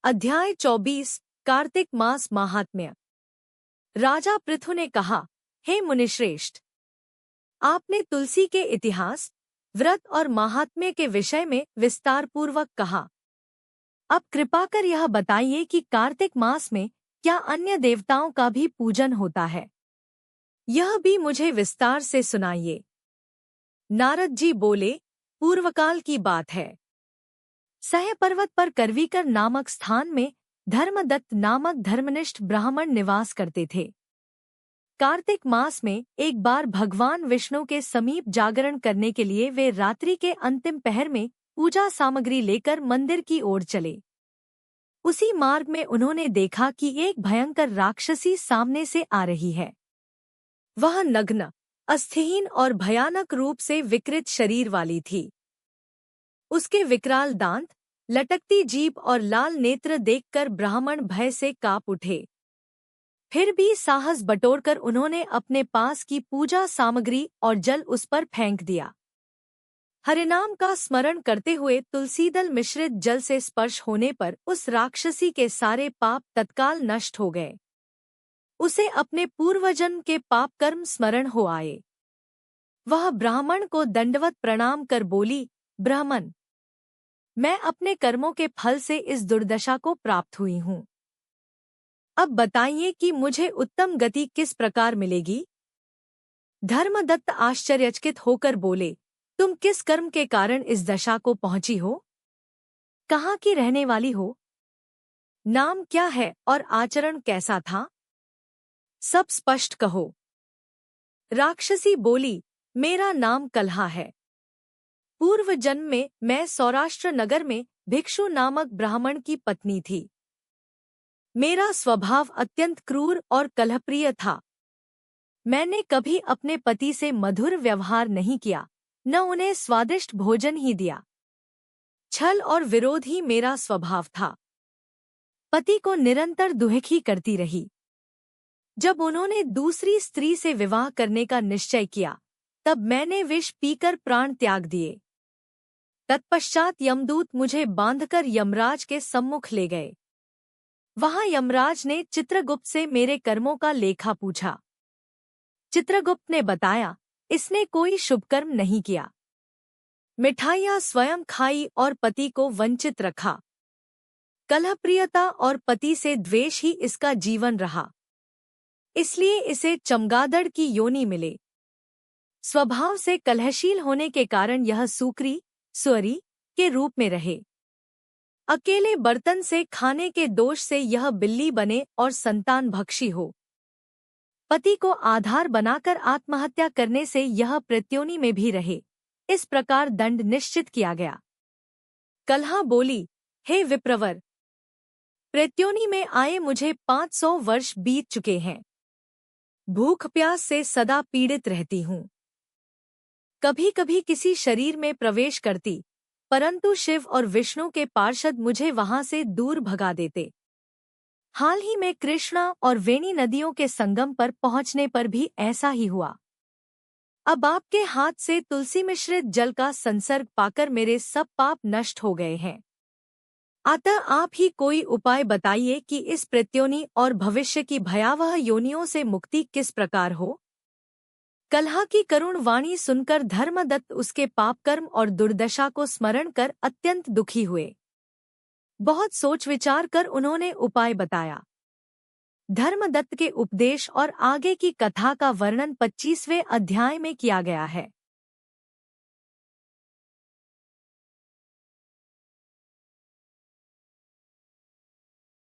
अध्याय 24 कार्तिक मास महात्म्य। राजा पृथु ने कहा, हे मुनिश्रेष्ठ, आपने तुलसी के इतिहास, व्रत और महात्म्य के विषय में विस्तार पूर्वक कहा। अब कृपा कर यह बताइए कि कार्तिक मास में क्या अन्य देवताओं का भी पूजन होता है? यह भी मुझे विस्तार से सुनाइए। नारद जी बोले, पूर्वकाल की बात है। सह पर्वत पर करवीकर नामक स्थान में धर्मदत्त नामक धर्मनिष्ठ ब्राह्मण निवास करते थे। कार्तिक मास में एक बार भगवान विष्णु के समीप जागरण करने के लिए वे रात्रि के अंतिम पहर में पूजा सामग्री लेकर मंदिर की ओर चले। उसी मार्ग में उन्होंने देखा कि एक भयंकर राक्षसी सामने से आ रही है। वह नग्न, अस्थिहीन और भयानक रूप से विकृत शरीर वाली थी। उसके विकराल दांत, लटकती जीभ और लाल नेत्र देखकर ब्राह्मण भय से कांप उठे। फिर भी साहस बटोरकर उन्होंने अपने पास की पूजा सामग्री और जल उस पर फेंक दिया। हरिनाम का स्मरण करते हुए तुलसीदल मिश्रित जल से स्पर्श होने पर उस राक्षसी के सारे पाप तत्काल नष्ट हो गए। उसे अपने पूर्वजन्म के पाप कर्म स्मरण हो आए। वह ब्राह्मण को दंडवत प्रणाम कर बोली, ब्राह्मण, मैं अपने कर्मों के फल से इस दुर्दशा को प्राप्त हुई हूँ। अब बताइए कि मुझे उत्तम गति किस प्रकार मिलेगी? धर्मदत्त आश्चर्यचकित होकर बोले, तुम किस कर्म के कारण इस दशा को पहुंची हो? कहाँ की रहने वाली हो? नाम क्या है और आचरण कैसा था? सब स्पष्ट कहो। राक्षसी बोली, मेरा नाम कलहा है। पूर्व जन्म में मैं सौराष्ट्र नगर में भिक्षु नामक ब्राह्मण की पत्नी थी। मेरा स्वभाव अत्यंत क्रूर और कलहप्रिय था। मैंने कभी अपने पति से मधुर व्यवहार नहीं किया, न उन्हें स्वादिष्ट भोजन ही दिया। छल और विरोध ही मेरा स्वभाव था। पति को निरंतर दुहिकी करती रही। जब उन्होंने दूसरी स्त्री से विवाह करने का निश्चय किया, तब मैंने विष पीकर प्राण त्याग दिए। तत्पश्चात यमदूत मुझे बांधकर यमराज के सम्मुख ले गए। वहां यमराज ने चित्रगुप्त से मेरे कर्मों का लेखा पूछा। चित्रगुप्त ने बताया, इसने कोई शुभ कर्म नहीं किया। मिठाइयां स्वयं खाई और पति को वंचित रखा। कलहप्रियता और पति से द्वेष ही इसका जीवन रहा। इसलिए इसे चमगादड़ की योनि मिले। स्वभाव से कलहशील होने के कारण यह सूकरी, सुअरी के रूप में रहे। अकेले बर्तन से खाने के दोष से यह बिल्ली बने और संतान भक्षी हो। पति को आधार बनाकर आत्महत्या करने से यह प्रत्योनि में भी रहे। इस प्रकार दंड निश्चित किया गया। कलहा बोली, हे विप्रवर, प्रत्योनि में आए मुझे 500 वर्ष बीत चुके हैं। भूख प्यास से सदा पीड़ित रहती हूँ। कभी कभी किसी शरीर में प्रवेश करती, परंतु शिव और विष्णु के पार्षद मुझे वहां से दूर भगा देते। हाल ही में कृष्णा और वेणी नदियों के संगम पर पहुंचने पर भी ऐसा ही हुआ। अब आपके हाथ से तुलसी मिश्रित जल का संसर्ग पाकर मेरे सब पाप नष्ट हो गए हैं। अतः आप ही कोई उपाय बताइए कि इस प्रत्योनि और भविष्य की भयावह योनियों से मुक्ति किस प्रकार हो। कलहा की करुण वाणी सुनकर धर्मदत्त उसके पाप कर्म और दुर्दशा को स्मरण कर अत्यंत दुखी हुए। बहुत सोच विचार कर उन्होंने उपाय बताया। धर्मदत्त के उपदेश और आगे की कथा का वर्णन 25वें अध्याय में किया गया है।